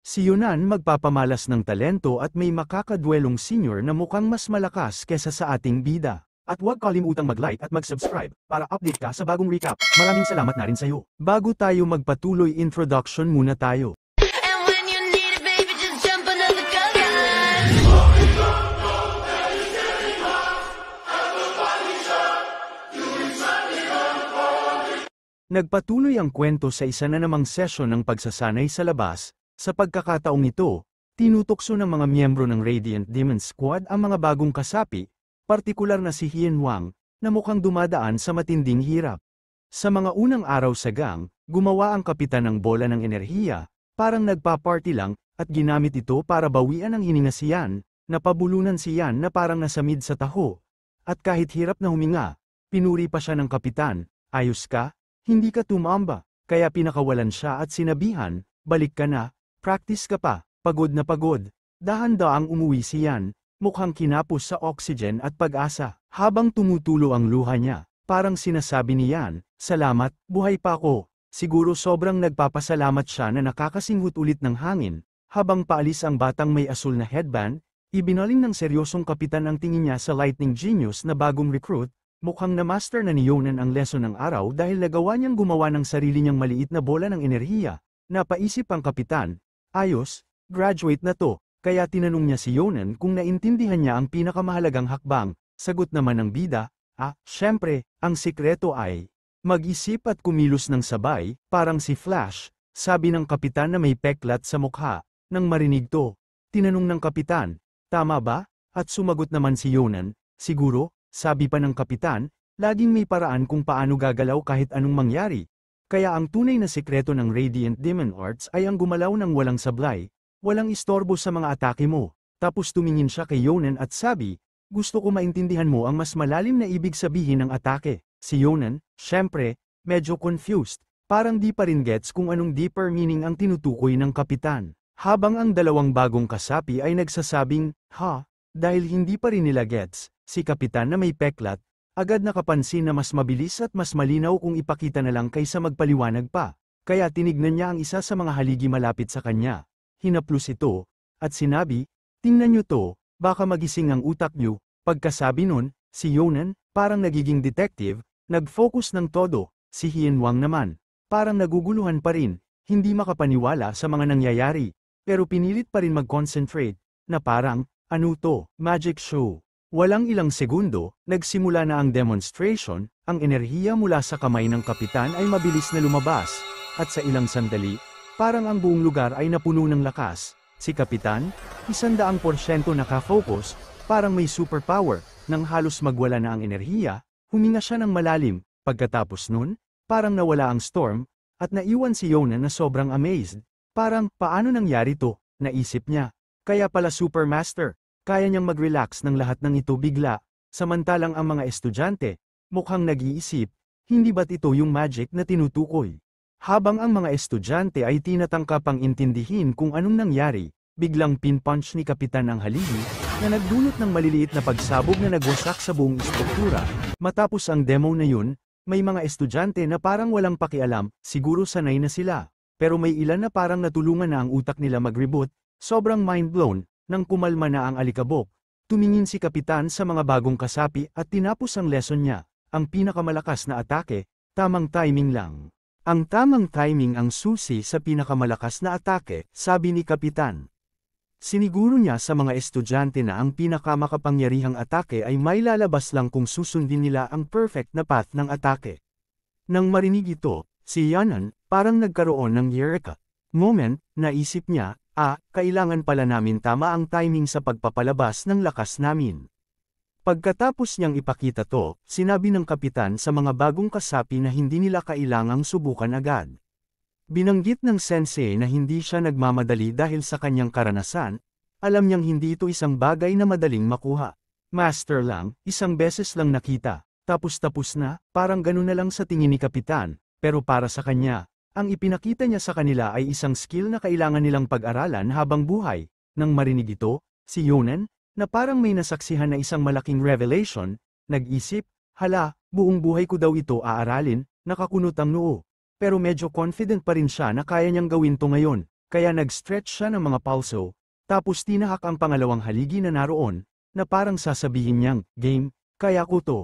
Si Yunan magpapamalas ng talento at may makakadwelong senior na mukhang mas malakas kesa sa ating bida. At huwag kalimutang mag-like at mag-subscribe para update ka sa bagong recap. Maraming salamat na rin sa'yo. Bago tayo magpatuloy, introduction muna tayo. And when you need it, baby, just jump under the covers. Nagpatuloy ang kwento sa isa na namang session ng pagsasanay sa labas. Sa pagkakataong ito, tinutokso ng mga miyembro ng Radiant Demon Squad ang mga bagong kasapi, partikular na si Hien Wang, na mukhang dumadaan sa matinding hirap. Sa mga unang araw sa gang, gumawa ang kapitan ng bola ng enerhiya, parang nagpa-party lang, at ginamit ito para bawian ang hininga si Yan, napabulunan si Yan na parang nasamid sa taho. At kahit hirap na huminga, pinuri pa siya ng kapitan, "Ayos ka? Hindi ka tumamba." Kaya pinakawalan siya at sinabihan, "Balik ka na. Practice ka pa." Pagod na pagod. Dahan-daang umuwi si Yan, mukhang kinapos sa oxygen at pag-asa. Habang tumutulo ang luha niya, parang sinasabi ni Yan, "Salamat, buhay pa ako." Siguro sobrang nagpapasalamat siya na nakakasinghut ulit ng hangin. Habang paalis ang batang may asul na headband, ibinaling ng seryosong kapitan ang tingin niya sa Lightning Genius na bagong recruit. Mukhang na-master na ni Yonan ang lesson ng araw dahil nagawa niyang gumawa ng sarili niyang maliit na bola ng enerhiya. Napaisip ang kapitan, "Ayos, graduate na to." Kaya tinanong niya si Yonan kung naintindihan niya ang pinakamahalagang hakbang. Sagot naman ng bida, "Syempre, ang sikreto ay mag-isip at kumilos ng sabay, parang si Flash." Sabi ng kapitan na may peklat sa mukha. Nang marinig to, tinanong ng kapitan, "Tama ba?" At sumagot naman si Yonan, "Siguro." Sabi pa ng kapitan, "Laging may paraan kung paano gagalaw kahit anong mangyari." Kaya ang tunay na sikreto ng Radiant Demon Arts ay ang gumalaw ng walang sablay, walang istorbo sa mga atake mo. Tapos tumingin siya kay Yonan at sabi, "Gusto ko maintindihan mo ang mas malalim na ibig sabihin ng atake." Si Yonan, syempre, medyo confused, parang di pa rin gets kung anong deeper meaning ang tinutukoy ng kapitan. Habang ang dalawang bagong kasapi ay nagsasabing, "Ha?" Dahil hindi pa rin nila gets, si kapitan na may peklat, agad nakapansin na mas mabilis at mas malinaw kung ipakita na lang kaysa magpaliwanag pa. Kaya tinignan niya ang isa sa mga haligi malapit sa kanya. Hinaplos ito, at sinabi, "Tingnan niyo to, baka magising ang utak niyo." Pagkasabi nun, si Yonan, parang nagiging detective, nag-focus ng todo. Si Hien Wang naman, parang naguguluhan pa rin, hindi makapaniwala sa mga nangyayari, pero pinilit pa rin mag-concentrate, na parang, "Ano to? Magic show?" Walang ilang segundo, nagsimula na ang demonstration, ang enerhiya mula sa kamay ng kapitan ay mabilis na lumabas, at sa ilang sandali, parang ang buong lugar ay napuno ng lakas. Si kapitan, 100% nakafocus, parang may superpower, nang halos magwala na ang enerhiya, huminga siya ng malalim. Pagkatapos nun, parang nawala ang storm, at naiwan si Yonan na sobrang amazed. Parang, paano nangyari to? Naisip niya. Kaya pala Supermaster. Kaya niyang mag-relax ng lahat ng ito bigla, samantalang ang mga estudyante, mukhang nag-iisip, hindi ba't ito yung magic na tinutukoy? Habang ang mga estudyante ay tinatangka pang intindihin kung anong nangyari, biglang pinpunch ni Kapitan ang haligi, na nagdulot ng maliliit na pagsabog na nagwasak sa buong istruktura. Matapos ang demo na yun, may mga estudyante na parang walang pakialam, siguro sanay na sila. Pero may ilan na parang natulungan na ang utak nila mag-reboot, sobrang mind-blown. Nang kumalma na ang alikabok, tumingin si Kapitan sa mga bagong kasapi at tinapos ang lesson niya, ang pinakamalakas na atake, tamang timing lang. Ang tamang timing ang susi sa pinakamalakas na atake, sabi ni Kapitan. Siniguro niya sa mga estudyante na ang pinakamakapangyarihang atake ay may lalabas lang kung susundin nila ang perfect na path ng atake. Nang marinig ito, si Yanan, parang nagkaroon ng eureka moment, naisip niya, kailangan pala namin tama ang timing sa pagpapalabas ng lakas namin. Pagkatapos niyang ipakita to, sinabi ng kapitan sa mga bagong kasapi na hindi nila kailangang subukan agad. Binanggit ng sensei na hindi siya nagmamadali dahil sa kanyang karanasan, alam niyang hindi ito isang bagay na madaling makuha. Master lang, isang beses lang nakita, tapos na, parang ganun na lang sa tingin ni kapitan, pero para sa kanya, ang ipinakita niya sa kanila ay isang skill na kailangan nilang pag-aralan habang buhay. Nang marinig ito, si Yonan, na parang may nasaksihan na isang malaking revelation, nag-isip, "Hala, buong buhay ko daw ito aaralin," nakakunot ang noo. Pero medyo confident pa rin siya na kaya niyang gawin to ngayon. kaya nag-stretch siya ng mga pulso, tapos tinahak ang pangalawang haligi na naroon, na parang sasabihin niyang, game, kaya ko to.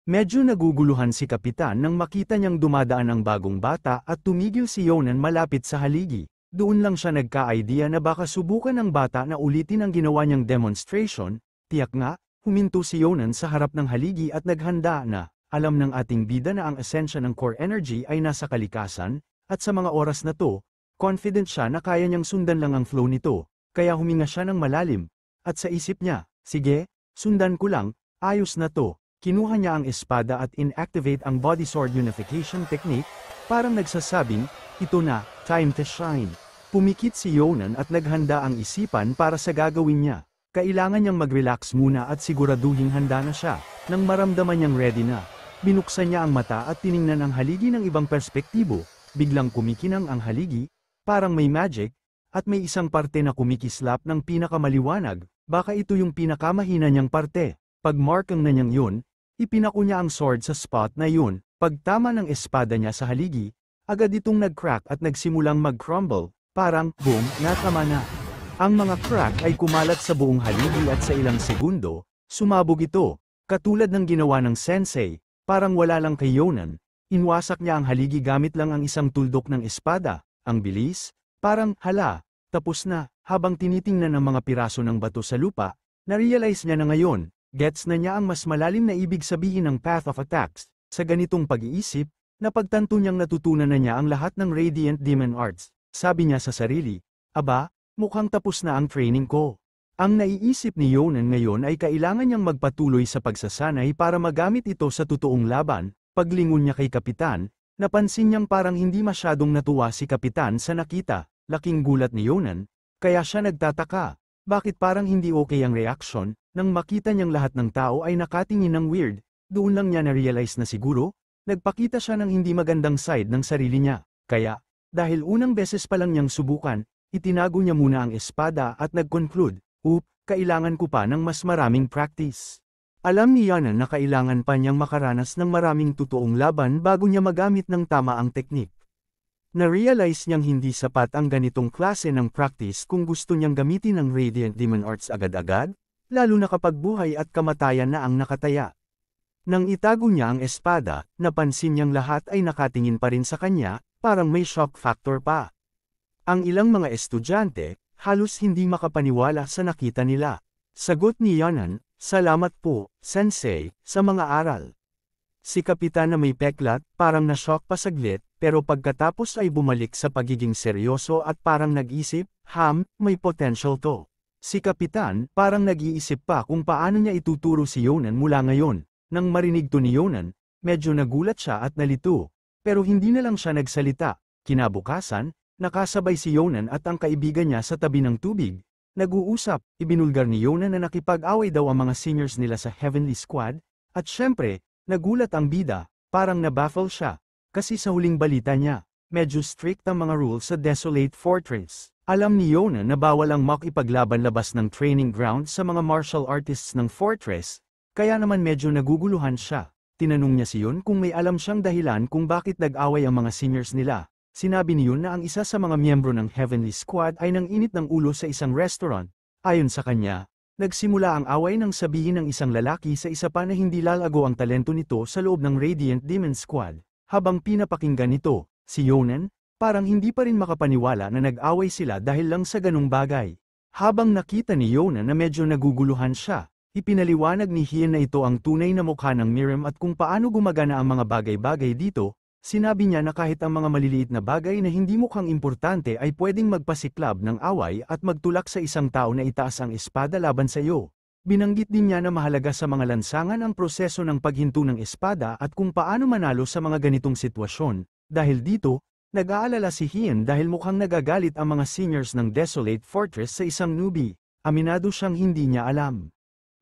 Medyo naguguluhan si Kapitan nang makita niyang dumadaan ang bagong bata at tumigil si Yonan malapit sa haligi. Doon lang siya nagka-idea na baka subukan ng bata na ulitin ang ginawa niyang demonstration. Tiyak nga, huminto si Yonan sa harap ng haligi at naghanda na. Alam ng ating bida na ang esensya ng core energy ay nasa kalikasan, at sa mga oras na to, confident siya na kaya niyang sundan lang ang flow nito, kaya huminga siya ng malalim. At sa isip niya, sige, sundan ko lang, ayos na to. Kinuha niya ang espada at inactivate ang body sword unification technique, parang nagsasabing, ito na, time to shine. Pumikit si Yonan at naghanda ang isipan para sa gagawin niya. Kailangan niyang mag-relax muna at siguraduhing handa na siya. Nang maramdaman niyang ready na, binuksan niya ang mata at tiningnan ang haligi ng ibang perspektibo. Biglang kumikinang ang haligi, parang may magic, at may isang parte na kumikislap ng pinakamaliwanag, baka ito yung pinakamahina niyang parte. Pag-markang na niyang yun, ipinako niya ang sword sa spot na yun. Pagtama ng espada niya sa haligi, agad itong nag-crack at nagsimulang mag-crumble, parang, boom, natama na. Ang mga crack ay kumalat sa buong haligi at sa ilang segundo, sumabog ito, katulad ng ginawa ng sensei, parang wala lang kay Yonan. Inwasak niya ang haligi gamit lang ang isang tuldok ng espada, ang bilis, parang, hala, tapos na. Habang tinitingnan ang mga piraso ng bato sa lupa, na-realize niya na ngayon, gets na niya ang mas malalim na ibig sabihin ng Path of Attacks. Sa ganitong pag-iisip, napagtanto niyang natutunan na niya ang lahat ng Radiant Demon Arts. Sabi niya sa sarili, aba, mukhang tapos na ang training ko. Ang naiisip ni Yonan ngayon ay kailangan niyang magpatuloy sa pagsasanay para magamit ito sa totoong laban. Paglingon niya kay Kapitan, napansin niyang parang hindi masyadong natuwa si Kapitan sa nakita. Laking gulat ni Yonan, kaya siya nagtataka. Bakit parang hindi okay ang reaksyon? Nang makita niyang lahat ng tao ay nakatingin ng weird, doon lang niya na-realize na siguro, nagpakita siya ng hindi magandang side ng sarili niya. Kaya, dahil unang beses pa lang niyang subukan, itinago niya muna ang espada at nag-conclude, kailangan ko pa ng mas maraming practice. Alam ni Yonan na kailangan pa niyang makaranas ng maraming totoong laban bago niya magamit ng tama ang teknik. Na-realize niyang hindi sapat ang ganitong klase ng practice kung gusto niyang gamitin ang Radiant Demon Arts agad-agad, lalo na kapag buhay at kamatayan na ang nakataya. Nang itago niya ang espada, napansin niyang lahat ay nakatingin pa rin sa kanya, parang may shock factor pa. Ang ilang mga estudyante, halos hindi makapaniwala sa nakita nila. Sagot ni Yonan, salamat po, sensei, sa mga aral. Si Kapitan na may peklat, parang na-shock pa saglit, pero pagkatapos ay bumalik sa pagiging seryoso at parang nag-isip, may potential to. Si Kapitan, parang nag-iisip pa kung paano niya ituturo si Yonan mula ngayon. Nang marinig to ni Yonan, medyo nagulat siya at nalito. Pero hindi na lang siya nagsalita. Kinabukasan, nakasabay si Yonan at ang kaibigan niya sa tabi ng tubig. Nag-uusap, ibinulgar ni Yonan na nakipag-away daw ang mga seniors nila sa Heavenly Squad, at syempre, nagulat ang bida, parang nabaffle siya. Kasi sa huling balita niya, medyo strict ang mga rules sa Desolate Fortress. Alam ni Yonan na bawal ang makipaglaban labas ng training ground sa mga martial artists ng fortress, kaya naman medyo naguguluhan siya. Tinanong niya si Yon kung may alam siyang dahilan kung bakit nag-away ang mga seniors nila. Sinabi ni Yon na ang isa sa mga miyembro ng Heavenly Squad ay nanginit ng ulo sa isang restaurant. Ayon sa kanya, nagsimula ang away nang sabihin ng isang lalaki sa isa pa na hindi lalago ang talento nito sa loob ng Radiant Demon Squad. Habang pinapakinggan nito, si Yonan, parang hindi pa rin makapaniwala na nag-away sila dahil lang sa ganung bagay. Habang nakita ni Yonan na medyo naguguluhan siya, ipinaliwanag ni Hien na ito ang tunay na mukha ng Miriam at kung paano gumagana ang mga bagay-bagay dito. Sinabi niya na kahit ang mga maliliit na bagay na hindi mukhang importante ay pwedeng magpasiklab ng away at magtulak sa isang tao na itaas ang espada laban sa iyo. Binanggit din niya na mahalaga sa mga lansangan ang proseso ng paghinto ng espada at kung paano manalo sa mga ganitong sitwasyon. Dahil dito, nag-aalala si Hien dahil mukhang nagagalit ang mga seniors ng Desolate Fortress sa isang newbie. Aminado siyang hindi niya alam.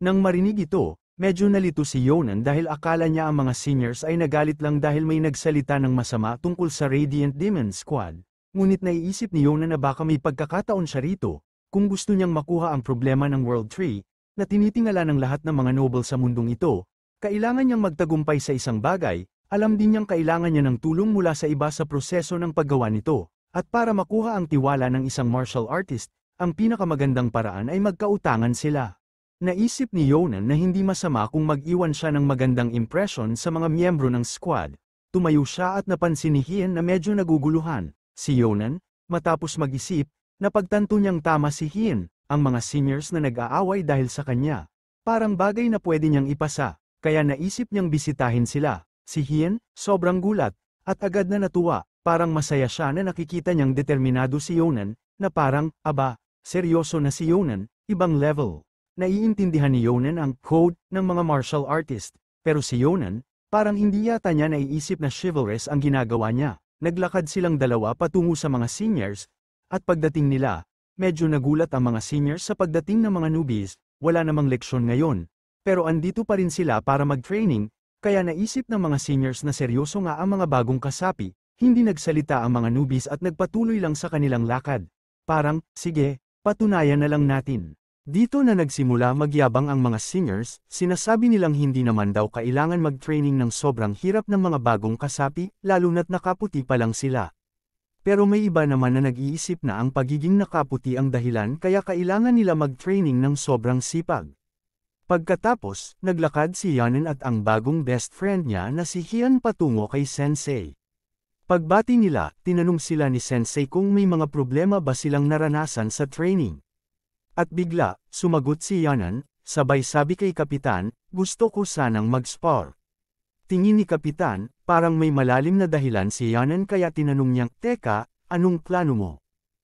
Nang marinig ito, medyo nalito si Yonan dahil akala niya ang mga seniors ay nagalit lang dahil may nagsalita ng masama tungkol sa Radiant Demon Squad. Ngunit naiisip ni Yonan na baka may pagkakataon siya rito, kung gusto niyang makuha ang problema ng World Tree, na tinitingala ng lahat ng mga noble sa mundong ito, kailangan niyang magtagumpay sa isang bagay, alam din niyang kailangan niya ng tulong mula sa iba sa proseso ng paggawa nito, At para makuha ang tiwala ng isang martial artist, ang pinakamagandang paraan ay magkautangan sila. Naisip ni Yonan na hindi masama kung mag-iwan siya ng magandang impression sa mga miyembro ng squad. Tumayo siya at napansin ni Hien na medyo naguguluhan. Si Yonan, matapos mag-isip, napagtanto niyang tama si Hien, ang mga seniors na nag-aaway dahil sa kanya. Parang bagay na pwede niyang ipasa, kaya naisip niyang bisitahin sila. Si Hien, sobrang gulat, at agad na natuwa, parang masaya siya na nakikita niyang determinado si Yonan, na parang, aba, seryoso na si Yonan, ibang level. Naiintindihan ni Yonan ang code ng mga martial artist, pero si Yonan, parang hindi yata niya naiisip na chivalrous ang ginagawa niya. Naglakad silang dalawa patungo sa mga seniors, at pagdating nila, medyo nagulat ang mga seniors sa pagdating ng mga newbies, wala namang leksyon ngayon. Pero andito pa rin sila para mag-training, kaya naisip ng mga seniors na seryoso nga ang mga bagong kasapi, hindi nagsalita ang mga newbies at nagpatuloy lang sa kanilang lakad. Parang, sige, patunayan na lang natin. Dito na nagsimula magyabang ang mga seniors, sinasabi nilang hindi naman daw kailangan mag-training ng sobrang hirap ng mga bagong kasapi, lalo na't nakaputi pa lang sila. Pero may iba naman na nag-iisip na ang pagiging nakaputi ang dahilan kaya kailangan nila mag-training ng sobrang sipag. Pagkatapos, naglakad si Yanin at ang bagong best friend niya na si Hien patungo kay Sensei. Pagbati nila, tinanong sila ni Sensei kung may mga problema ba silang naranasan sa training. At bigla, sumagot si Yanan, sabay sabi kay Kapitan, gusto ko sanang mag-spar. Tingin ni Kapitan, parang may malalim na dahilan si Yanan kaya tinanong niyang, teka, anong plano mo?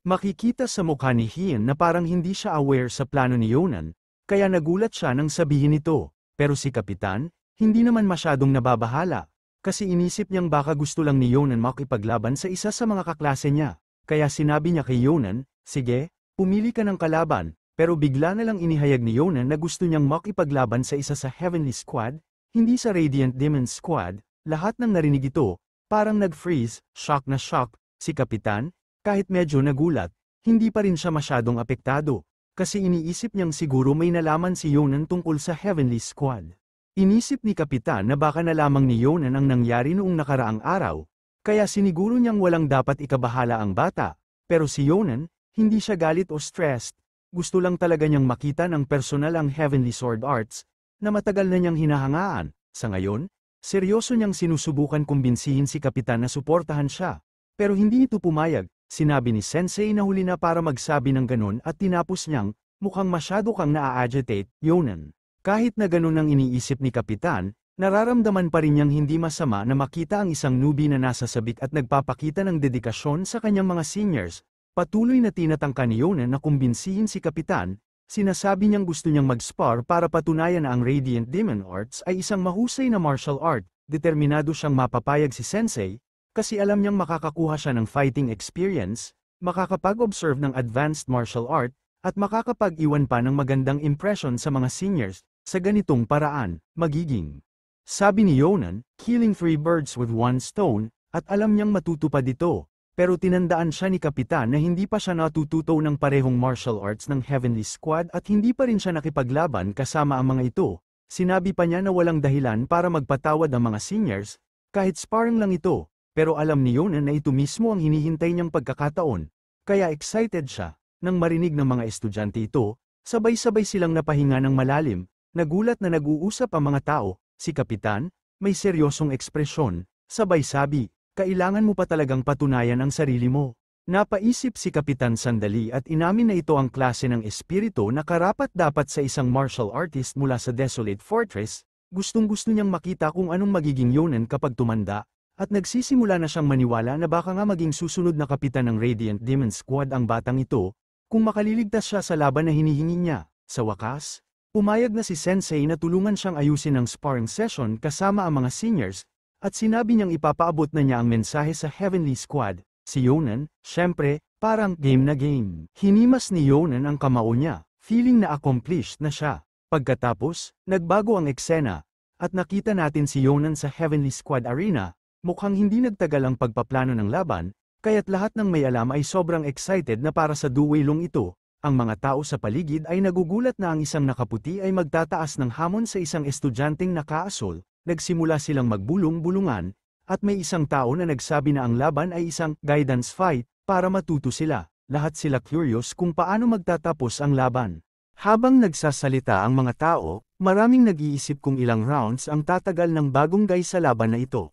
Makikita sa mukha ni Hien na parang hindi siya aware sa plano ni Yonan, kaya nagulat siya nang sabihin ito, pero si Kapitan, hindi naman masyadong nababahala. Kasi inisip niyang baka gusto lang ni Yonan makipaglaban sa isa sa mga kaklase niya, kaya sinabi niya kay Yonan, sige, pumili ka ng kalaban, pero bigla na lang inihayag ni Yonan na gusto niyang makipaglaban sa isa sa Heavenly Squad, hindi sa Radiant Demon Squad. Lahat ng narinig ito, parang nag-freeze, shock na shock, si Kapitan, kahit medyo nagulat, hindi pa rin siya masyadong apektado, kasi iniisip niyang siguro may nalaman si Yonan tungkol sa Heavenly Squad. Inisip ni Kapitan na baka na lamang ni Yonan ang nangyari noong nakaraang araw, kaya siniguro niyang walang dapat ikabahala ang bata, pero si Yonan, hindi siya galit o stressed, gusto lang talaga niyang makita ng personal ang Heavenly Sword Arts, na matagal na niyang hinahangaan. Sa ngayon, seryoso niyang sinusubukan kumbinsihin si Kapitan na suportahan siya, pero hindi ito pumayag. Sinabi ni Sensei na huli na para magsabi ng ganon at tinapos niyang, mukhang masyado kang naa-agitate, Yonan. Kahit na ganun ang iniisip ni Kapitan, nararamdaman pa rin niyang hindi masama na makita ang isang newbie na nasa sabik at nagpapakita ng dedikasyon sa kanyang mga seniors. Patuloy na tinatangka ni Yonan na kumbinsihin si Kapitan, sinasabi niyang gusto niyang mag-spar para patunayan na ang Radiant Demon Arts ay isang mahusay na martial art. Determinado siyang mapapayag si Sensei, kasi alam niyang makakakuha siya ng fighting experience, makakapag-observe ng advanced martial art, at makakapag-iwan pa ng magandang impression sa mga seniors. Sa ganitong paraan, magiging, sabi ni Yonan, killing 3 birds with 1 stone, at alam niyang matutupad ito, pero tinandaan siya ni Kapitan na hindi pa siya natututo ng parehong martial arts ng Heavenly Squad at hindi pa rin siya nakipaglaban kasama ang mga ito. Sinabi pa niya na walang dahilan para magpatawad ang mga seniors, kahit sparring lang ito, pero alam ni Yonan na ito mismo ang hinihintay niyang pagkakataon, kaya excited siya. Nang marinig ng mga estudyante ito, sabay-sabay silang napahinga ng malalim. Nagulat na nag-uusap ang mga tao. Si Kapitan, may seryosong ekspresyon, sabay sabi, kailangan mo pa talagang patunayan ang sarili mo. Napaisip si Kapitan sandali at inamin na ito ang klase ng espiritu na karapat-dapat sa isang martial artist mula sa Desolate Fortress. Gustong-gusto niyang makita kung anong magiging Yonan kapag tumanda, at nagsisimula na siyang maniwala na baka nga maging susunod na kapitan ng Radiant Demon Squad ang batang ito, kung makaliligtas siya sa laban na hinihingi niya. Sa wakas, pumayag na si Sensei na tulungan siyang ayusin ang sparring session kasama ang mga seniors, at sinabi niyang ipapaabot na niya ang mensahe sa Heavenly Squad. Si Yonan, syempre, parang game na game. Hinimas ni Yonan ang kamao niya, feeling na accomplished na siya. Pagkatapos, nagbago ang eksena, at nakita natin si Yonan sa Heavenly Squad Arena. Mukhang hindi nagtagal ang pagpaplano ng laban, kaya't lahat ng may alam ay sobrang excited na para sa duelong ito. Ang mga tao sa paligid ay nagugulat na ang isang nakaputi ay magtataas ng hamon sa isang estudyanteng nakaasol. Nagsimula silang magbulong-bulungan, at may isang tao na nagsabi na ang laban ay isang guidance fight, para matuto sila. Lahat sila curious kung paano magtatapos ang laban. Habang nagsasalita ang mga tao, maraming nag-iisip kung ilang rounds ang tatagal ng bagong guy sa laban na ito.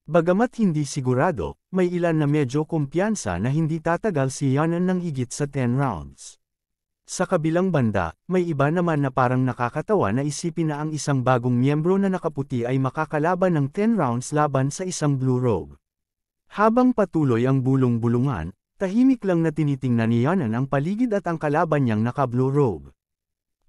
Bagamat hindi sigurado, may ilan na medyo kumpiyansa na hindi tatagal si Yanan ng higit sa 10 rounds. Sa kabilang banda, may iba naman na parang nakakatawa na isipin na ang isang bagong miyembro na nakaputi ay makakalaban ng 10 rounds laban sa isang blue robe. Habang patuloy ang bulong-bulungan, tahimik lang na tinitingnan ni Yanan ang paligid at ang kalaban niyang naka-blue robe.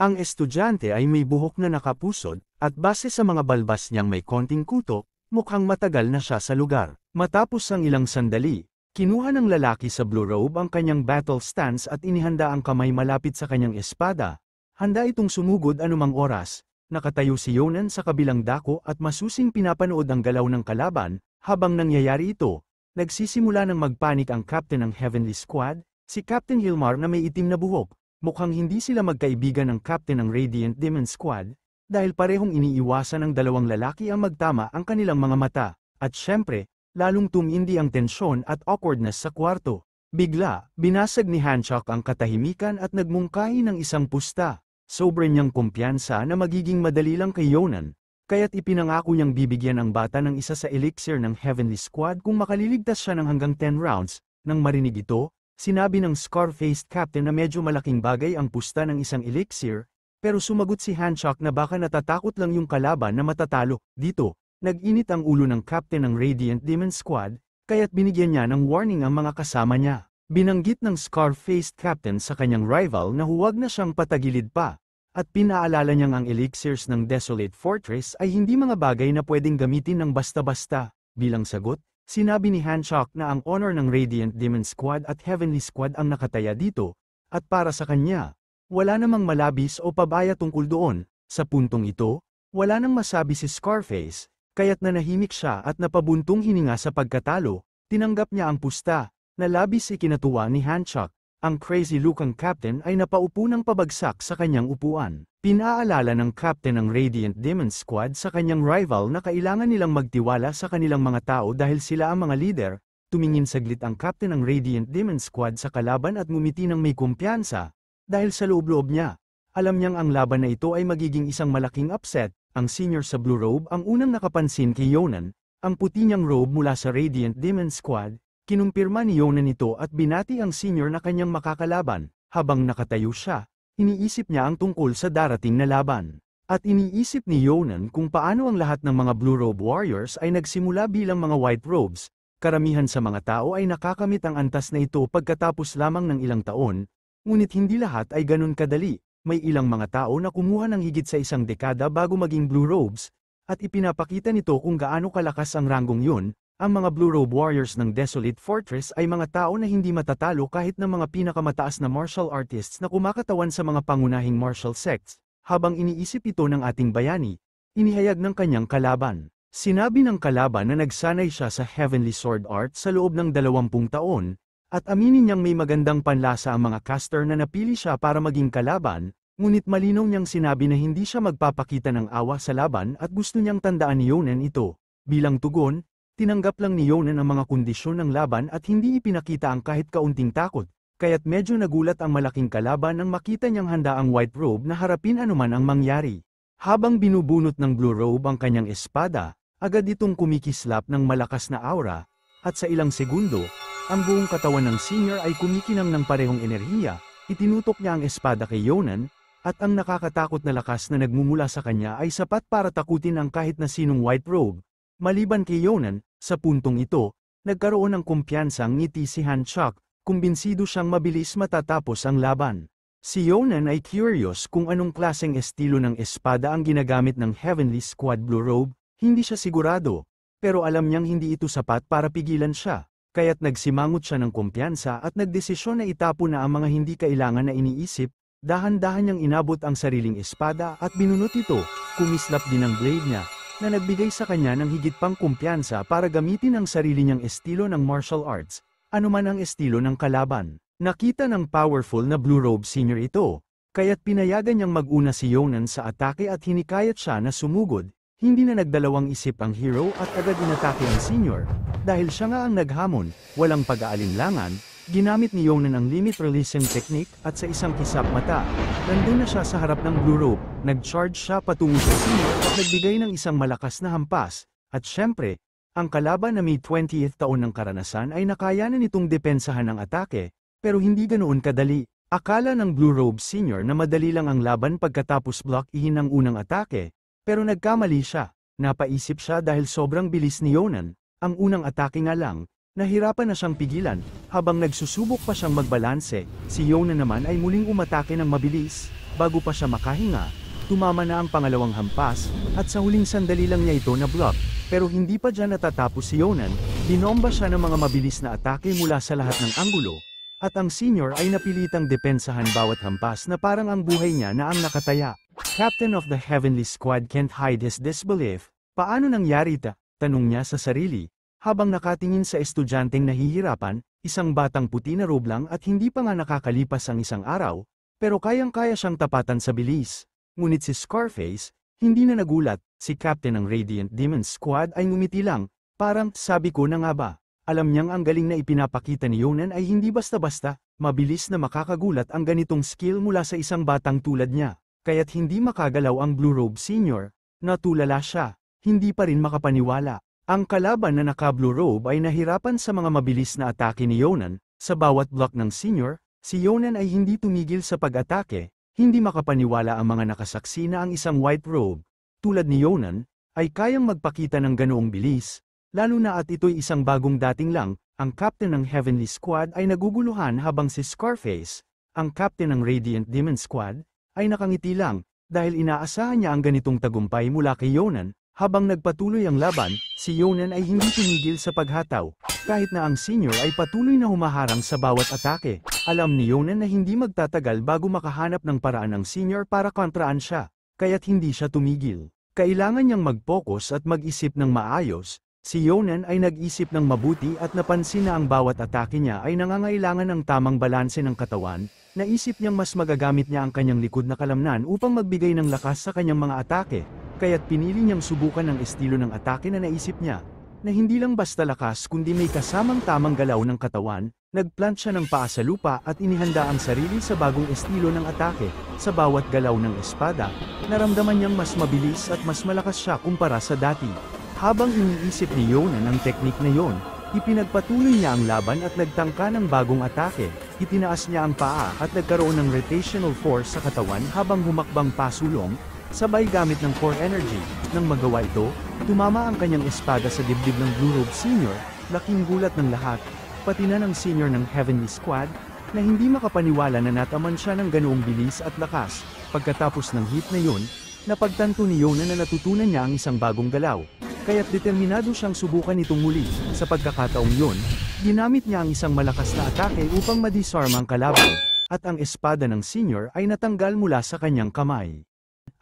Ang estudyante ay may buhok na nakapusod, at base sa mga balbas niyang may konting kuto, mukhang matagal na siya sa lugar. Matapos ang ilang sandali, kinuha ng lalaki sa blue robe ang kanyang battle stance at inihanda ang kamay malapit sa kanyang espada. Handa itong sumugod anumang oras. Nakatayo si Yonan sa kabilang dako at masusing pinapanood ang galaw ng kalaban. Habang nangyayari ito, nagsisimula ng magpanik ang captain ng Heavenly Squad, si Captain Hilmar na may itim na buhok. Mukhang hindi sila magkaibigan ng captain ng Radiant Demon Squad, dahil parehong iniiwasan ng dalawang lalaki ang magtama ang kanilang mga mata. At syempre, lalong tumindi ang tensyon at awkwardness sa kwarto. Bigla, binasag ni Hanchok ang katahimikan at nagmungkahi ng isang pusta. Sobrang niyang kumpiyansa na magiging madali lang kay Yonan, kaya't ipinangako niyang bibigyan ang bata ng isa sa elixir ng Heavenly Squad kung makaliligtas siya ng hanggang 10 rounds. Nang marinig ito, sinabi ng scar-faced captain na medyo malaking bagay ang pusta ng isang elixir, pero sumagot si Hanchok na baka natatakot lang yung kalaban na matatalo. Dito, nag-init ang ulo ng captain ng Radiant Demon Squad, kaya't binigyan niya ng warning ang mga kasama niya. Binanggit ng scar-faced captain sa kanyang rival na huwag na siyang patagilid pa, at pinaalala niyang ang elixirs ng Desolate Fortress ay hindi mga bagay na pwedeng gamitin ng basta-basta. Bilang sagot, sinabi ni Hanchok na ang honor ng Radiant Demon Squad at Heavenly Squad ang nakataya dito, at para sa kanya, wala namang malabis o pabaya tungkol doon. Sa puntong ito, wala nang masabi si Scarface, kaya't nanahimik siya at napabuntong hininga sa pagkatalo. Tinanggap niya ang pusta, na labis ikinatuwa ni Hanchok. Ang crazy-looking captain ay napaupo ng pabagsak sa kanyang upuan. Pinaalala ng captain ng Radiant Demon Squad sa kanyang rival na kailangan nilang magtiwala sa kanilang mga tao dahil sila ang mga leader. Tumingin saglit ang captain ng Radiant Demon Squad sa kalaban at ngumiti ng may kumpiyansa, dahil sa loob-loob niya, alam niyang ang laban na ito ay magiging isang malaking upset. Ang senior sa blue robe ang unang nakapansin kay Yonan, ang puti niyang robe mula sa Radiant Demon Squad. Kinumpirma ni Yonan ito at binati ang senior na kanyang makakalaban. Habang nakatayo siya, iniisip niya ang tungkol sa darating na laban. At iniisip ni Yonan kung paano ang lahat ng mga Blue Robe Warriors ay nagsimula bilang mga White Robes. Karamihan sa mga tao ay nakakamit ang antas na ito pagkatapos lamang ng ilang taon, ngunit hindi lahat ay ganun kadali. May ilang mga tao na kumuha ng higit sa isang dekada bago maging Blue Robes, at ipinapakita nito kung gaano kalakas ang ranggong yun. Ang mga Blue Robe Warriors ng Desolate Fortress ay mga tao na hindi matatalo kahit ng mga pinakamataas na martial artists na kumakatawan sa mga pangunahing martial sects. Habang iniisip ito ng ating bayani, inihayag ng kanyang kalaban. Sinabi ng kalaban na nagsanay siya sa Heavenly Sword Art sa loob ng 20 taon, at aminin niyang may magandang panlasa ang mga caster na napili siya para maging kalaban, ngunit malinaw niyang sinabi na hindi siya magpapakita ng awa sa laban at gusto niyang tandaan ni Yonan ito. Bilang tugon, tinanggap lang ni Yonan ang mga kondisyon ng laban at hindi ipinakita ang kahit kaunting takot, kaya't medyo nagulat ang malaking kalaban nang makita niyang handa ang White Robe na harapin anuman ang mangyari. Habang binubunot ng Blue Robe ang kanyang espada, agad itong kumikislap ng malakas na aura, at sa ilang segundo, ang buong katawan ng senior ay kumikinang ng parehong enerhiya. Itinutok niya ang espada kay Yonan, at ang nakakatakot na lakas na nagmumula sa kanya ay sapat para takutin ang kahit na sinong White Robe. Maliban kay Yonan, sa puntong ito, nagkaroon ng kumpiyansang ngiti si Hanchok, kumbinsido siyang mabilis matatapos ang laban. Si Yonan ay curious kung anong klaseng estilo ng espada ang ginagamit ng Heavenly Squad Blue Robe, hindi siya sigurado, pero alam niyang hindi ito sapat para pigilan siya, kaya't nagsimangot siya ng kumpiyansa at nagdesisyon na itapon na ang mga hindi kailangan na iniisip. Dahan-dahan niyang inabot ang sariling espada at binunot ito, kumislap din ang blade niya, na nagbigay sa kanya ng higit pang kumpiyansa para gamitin ang sarili niyang estilo ng martial arts, anuman ang estilo ng kalaban. Nakita ng powerful na Blue Robe Senior ito, kaya't pinayagan niyang mag-una si Yonan sa atake at hinikayat siya na sumugod. Hindi na nagdalawang isip ang hero at agad inatake ang senior, dahil siya nga ang naghamon, walang pag-aalinlangan. Ginamit ni Yonan ang limit releasing technique at sa isang kisap mata, nandun na siya sa harap ng blue robe, nag-charge siya patungo sa senior at nagbigay ng isang malakas na hampas, at syempre, ang kalaban na may 20th taon ng karanasan ay nakayanan nitong depensahan ang atake, pero hindi ganoon kadali. Akala ng Blue Robe Senior na madali lang ang laban pagkatapos block-ihin ang unang atake, pero nagkamali siya. Napaisip siya dahil sobrang bilis ni Yonan, ang unang atake nga lang, nahirapan na siyang pigilan, habang nagsusubok pa siyang magbalanse, si Yonan naman ay muling umatake ng mabilis, bago pa siya makahinga, tumama na ang pangalawang hampas, at sa huling sandali lang niya ito na block, pero hindi pa dyan natatapos si Yonan, binomba siya ng mga mabilis na atake mula sa lahat ng anggulo, at ang senior ay napilitang depensahan bawat hampas na parang ang buhay niya na ang nakataya. Captain of the Heavenly Squad can't hide his disbelief. Paano nangyari ta? Tanong niya sa sarili, habang nakatingin sa estudyanteng nahihirapan, isang batang puti na robe lang at hindi pa nga nakakalipas ang isang araw, pero kayang-kaya siyang tapatan sa bilis. Ngunit si Scarface, hindi na nagulat, si Captain ng Radiant Demons Squad ay ngumiti lang, parang, sabi ko na nga ba. Alam niyang ang galing na ipinapakita ni Yonan ay hindi basta-basta, mabilis na makakagulat ang ganitong skill mula sa isang batang tulad niya, kaya't hindi makagalaw ang Blue Robe Senior, natulala siya, hindi pa rin makapaniwala. Ang kalaban na naka-Blue Robe ay nahirapan sa mga mabilis na atake ni Yonan, sa bawat block ng Senior, si Yonan ay hindi tumigil sa pag-atake, hindi makapaniwala ang mga nakasaksi na ang isang White Robe, tulad ni Yonan, ay kayang magpakita ng ganoong bilis. Lalo na at ito'y isang bagong dating lang, ang Captain ng Heavenly Squad ay naguguluhan habang si Scarface, ang Captain ng Radiant Demon Squad, ay nakangiti lang, dahil inaasahan niya ang ganitong tagumpay mula kay Yonan. Habang nagpatuloy ang laban, si Yonan ay hindi tumigil sa paghataw, kahit na ang senior ay patuloy na humaharang sa bawat atake. Alam ni Yonan na hindi magtatagal bago makahanap ng paraan ng senior para kontraan siya, kaya't hindi siya tumigil. Kailangan niyang mag-focus at mag-isip ng maayos. Si Yonan ay nag-isip ng mabuti at napansin na ang bawat atake niya ay nangangailangan ng tamang balanse ng katawan. Naisip niyang mas magagamit niya ang kanyang likod na kalamnan upang magbigay ng lakas sa kanyang mga atake, kaya't pinili niyang subukan ang estilo ng atake na naisip niya, na hindi lang basta lakas kundi may kasamang tamang galaw ng katawan. Nagplant siya ng paa sa lupa at inihanda ang sarili sa bagong estilo ng atake. Sa bawat galaw ng espada, naramdaman niyang mas mabilis at mas malakas siya kumpara sa dati. Habang iniisip ni Yonan ang teknik na yon, ipinagpatuloy niya ang laban at nagtangka ng bagong atake. Itinaas niya ang paa at nagkaroon ng rotational force sa katawan habang humakbang pasulong, sabay gamit ng core energy. Nang magawa ito, tumama ang kanyang espada sa dibdib ng Blue Robe Senior, laking gulat ng lahat, pati na ng senior ng Heavenly Squad, na hindi makapaniwala na nataman siya ng ganoong bilis at lakas. Pagkatapos ng hit na yon, napagtanto ni Yonan na natutunan niya ang isang bagong galaw. Kaya't determinado siyang subukan itong muli. Sa pagkakataong yun, ginamit niya ang isang malakas na atake upang madisarm ang kalaban, at ang espada ng senior ay natanggal mula sa kanyang kamay.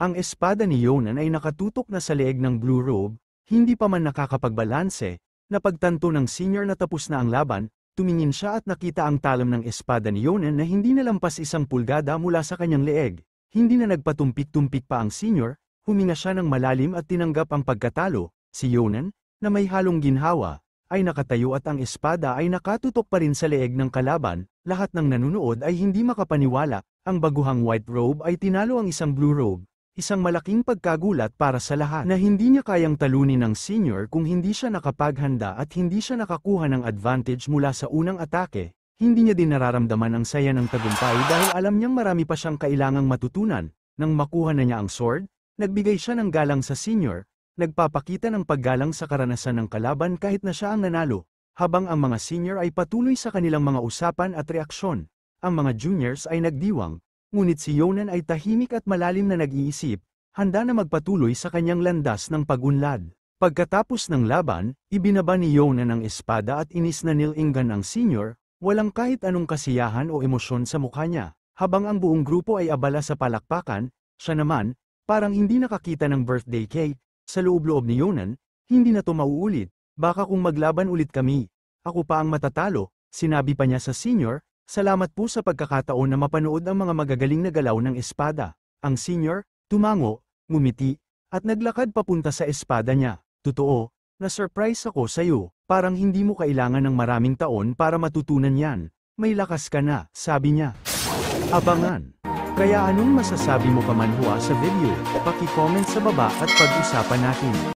Ang espada ni Yonan ay nakatutok na sa leeg ng Blue Robe, hindi pa man nakakapagbalanse. Napagtanto ng senior na tapos na ang laban, tumingin siya at nakita ang talam ng espada ni Yonan na hindi nalampas 1 pulgada mula sa kanyang leeg. Hindi na nagpatumpik-tumpik pa ang senior, huminga siya ng malalim at tinanggap ang pagkatalo. Si Yonan, na may halong ginhawa, ay nakatayo at ang espada ay nakatutok pa rin sa leeg ng kalaban. Lahat ng nanunood ay hindi makapaniwala, ang baguhang White Robe ay tinalo ang isang Blue Robe. Isang malaking pagkagulat para sa lahat na hindi niya kayang talunin ng senior kung hindi siya nakapaghanda at hindi siya nakakuha ng advantage mula sa unang atake. Hindi niya din nararamdaman ang saya ng tagumpay dahil alam niyang marami pa siyang kailangang matutunan. Nang makuha na niya ang sword, nagbigay siya ng galang sa senior. Nagpapakita ng paggalang sa karanasan ng kalaban kahit na siya ang nanalo, habang ang mga senior ay patuloy sa kanilang mga usapan at reaksyon. Ang mga juniors ay nagdiwang, ngunit si Yonan ay tahimik at malalim na nag-iisip, handa na magpatuloy sa kanyang landas ng pag-unlad. Pagkatapos ng laban, ibinaba ni Yonan ang espada at inis na nilinggan ang senior, walang kahit anong kasiyahan o emosyon sa mukha niya. Habang ang buong grupo ay abala sa palakpakan, siya naman, parang hindi nakakita ng birthday cake. Sa loob-loob ni Yonan, hindi na to mauulit, baka kung maglaban ulit kami, ako pa ang matatalo, sinabi pa niya sa senior. Salamat po sa pagkakataon na mapanood ang mga magagaling na galaw ng espada. Ang senior, tumango, ngumiti, at naglakad papunta sa espada niya. Totoo, na-surprise ako sa iyo, parang hindi mo kailangan ng maraming taon para matutunan yan. may lakas ka na, sabi niya. Abangan! Kaya anong masasabi mo pa man Hua sa video? Paki-comment sa baba at pag-usapan natin.